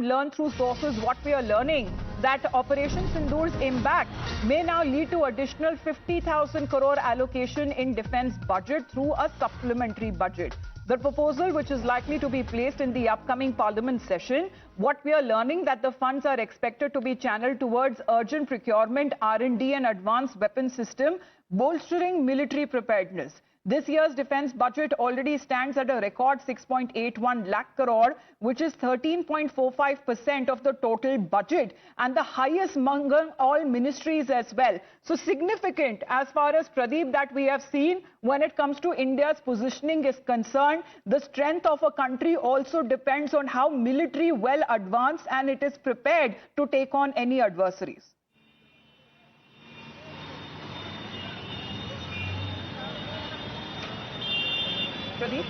and learn through sources what we are learning, that Operation Sindoor's impact may now lead to additional 50,000 crore allocation in defense budget through a supplementary budget. The proposal, which is likely to be placed in the upcoming parliament session, what we are learning that the funds are expected to be channeled towards urgent procurement, R&D and advanced weapon system, bolstering military preparedness. This year's defense budget already stands at a record 6.81 lakh crore, which is 13.45% of the total budget and the highest among all ministries as well. So significant as far as Pradeep that we have seen when it comes to India's positioning is concerned. The strength of a country also depends on how military well advanced and it is prepared to take on any adversaries. Pradeep?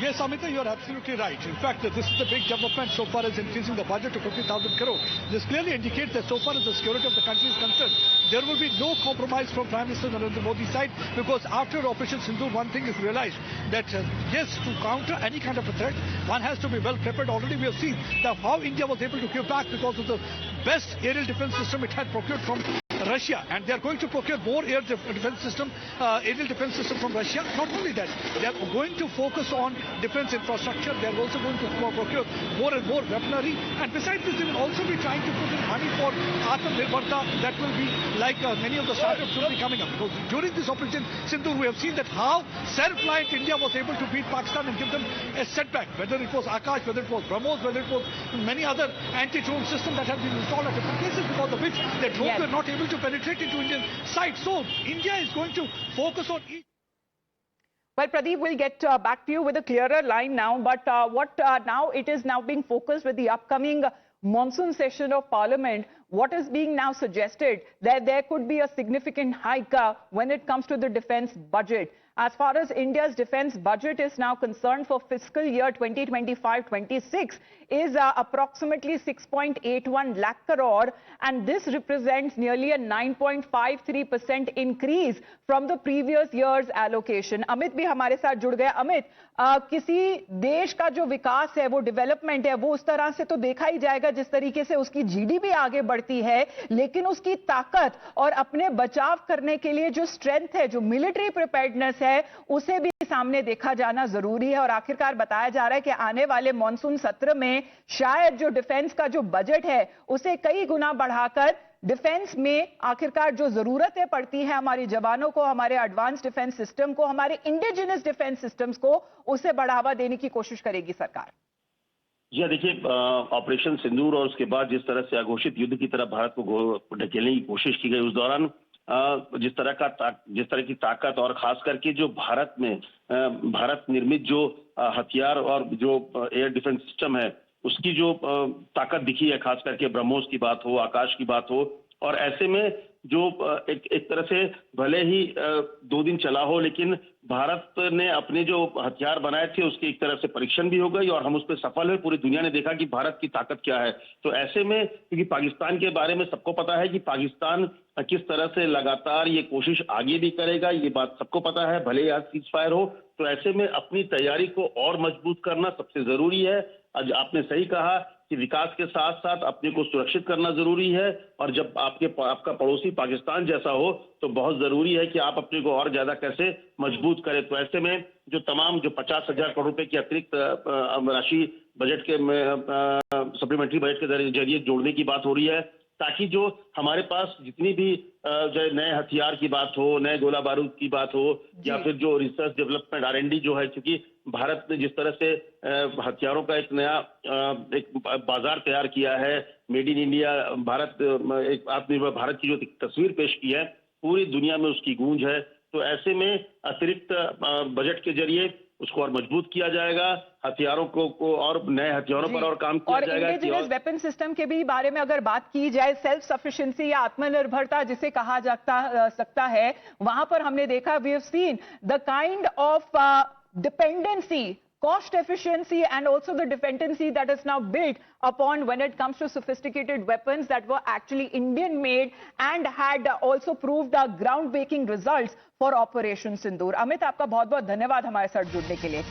Yes, Amita, you're absolutely right. In fact, this is the big development so far as increasing the budget to 50,000 crore. This clearly indicates that so far as the security of the country is concerned, there will be no compromise from Prime Minister Narendra Modi's side, because after Operation Sindoor, one thing is realized that yes, to counter any kind of a threat, one has to be well prepared. Already we have seen that how India was able to give back because of the best aerial defense system it had procured from Russia, and they are going to procure more aerial defense system from Russia. Not only that, they are going to focus on defense infrastructure. They are also going to procure more and more weaponry, and besides this, they will also be trying to put in money for Atmanirbharta. That will be like many of the startups will be coming up, because during this Operation Sindoor, we have seen that how self-reliant India was able to beat Pakistan and give them a setback, whether it was Akash, whether it was BrahMos, whether it was many other anti-drone systems that have been installed at different places, because of which the drones were not able to penetrate into Indian sites. So India is going to focus on each. Well, Pradeep, we'll get back to you with a clearer line now, but now it is now being focused with the upcoming monsoon session of Parliament. What is being now suggested that there could be a significant hike when it comes to the defense budget. As far as India's defense budget is now concerned for fiscal year 2025-26 is approximately 6.81 lakh crore, and this represents nearly a 9.53% increase from the previous year's allocation. Amit भी हमारे साथ जुड़ गए. Amit, किसी देश का जो विकास है, वो डेवलपमेंट है, वो उस तरह से तो देखा ही जाएगा जिस तरीके से उसकी जीडीपी आगे बढ़ती है, लेकिन उसकी ताकत और अपने बचाव करने के लिए जो स्ट्रेंथ है, जो मिलिट्री प्रिपेयर्डनेस है, उसे भी सामने देखा जाना जरूरी है. और आखिरकार बताया जा रहा है कि आने वाले मॉनसून सत्र में शायद जो डिफेंस का जो बजट है उसे कई गुना बढ़ाकर डिफेंस में आखिरकार जो जरूरतें पड़ती हैं हमारी जवानों को, हमारे एडवांस डिफेंस सिस्टम को, हमारे इंडिजिनस डिफेंस सिस्टम्स को, उसे बढ़ावा देने की कोशिश करेगी सरकार. जी देखिए, ऑपरेशन सिंदूर और उसके बाद जिस तरह से अघोषित युद्ध की तरफ भारत को ढकेलने की कोशिश की गई, उस दौरान जिस तरह की ताकत और खास करके जो भारत निर्मित जो हथियार और जो एयर डिफेंस सिस्टम है उसकी जो ताकत दिखी है, खास करके ब्रह्मोस की बात हो, आकाश की बात हो, और ऐसे में जो एक तरह से भले ही 2 दिन चला हो, लेकिन भारत ने अपने जो हथियार बनाए थे उसके एक तरह से परीक्षण भी हो गई और हम उस पर सफल हुए. पूरी दुनिया ने देखा कि भारत की ताकत क्या है. तो ऐसे में, क्योंकि पाकिस्तान के बारे में सबको पता है कि पाकिस्तान किस तरह से लगातार ये कोशिश आगे भी करेगा, ये बात सबको पता है, भले ही आज सीज फायर हो. तो ऐसे में अपनी तैयारी को और मजबूत करना सबसे जरूरी है. आज आपने सही कहा कि विकास के साथ साथ अपने को सुरक्षित करना जरूरी है, और जब आपका पड़ोसी पाकिस्तान जैसा हो तो बहुत जरूरी है कि आप अपने को और ज्यादा कैसे मजबूत करें. तो ऐसे में जो तमाम जो 50,000 करोड़ रुपए की अतिरिक्त राशि बजट के सप्लीमेंट्री बजट के जरिए जोड़ने की बात हो रही है, ताकि जो हमारे पास जितनी भी जो नए हथियार की बात हो, नए गोला बारूद की बात हो, या फिर जो रिसर्च डेवलपमेंट R&D जो है, क्योंकि भारत ने जिस तरह से हथियारों का एक नया एक बाजार तैयार किया है, मेड इन इंडिया भारत, एक आत्मनिर्भर भारत की जो तस्वीर पेश की है, पूरी दुनिया में उसकी गूंज है. तो ऐसे में अतिरिक्त बजट के जरिए उसको और मजबूत किया जाएगा, हथियारों को और नए हथियारों पर और काम किया जाएगा. और इंडिजिनस वेपन सिस्टम के भी बारे में अगर बात की जाए, सेल्फ सफिशिएंसी या आत्मनिर्भरता जिसे कहा सकता है, वहां पर हमने देखा, we have seen the kind of dependency, cost efficiency, and also the dependency that is now built upon when it comes to sophisticated weapons that were actually Indian made and had also proved groundbreaking results for Operation Sindoor. Amit, आपका बहुत बहुत धन्यवाद हमारे साथ जुड़ने के लिए.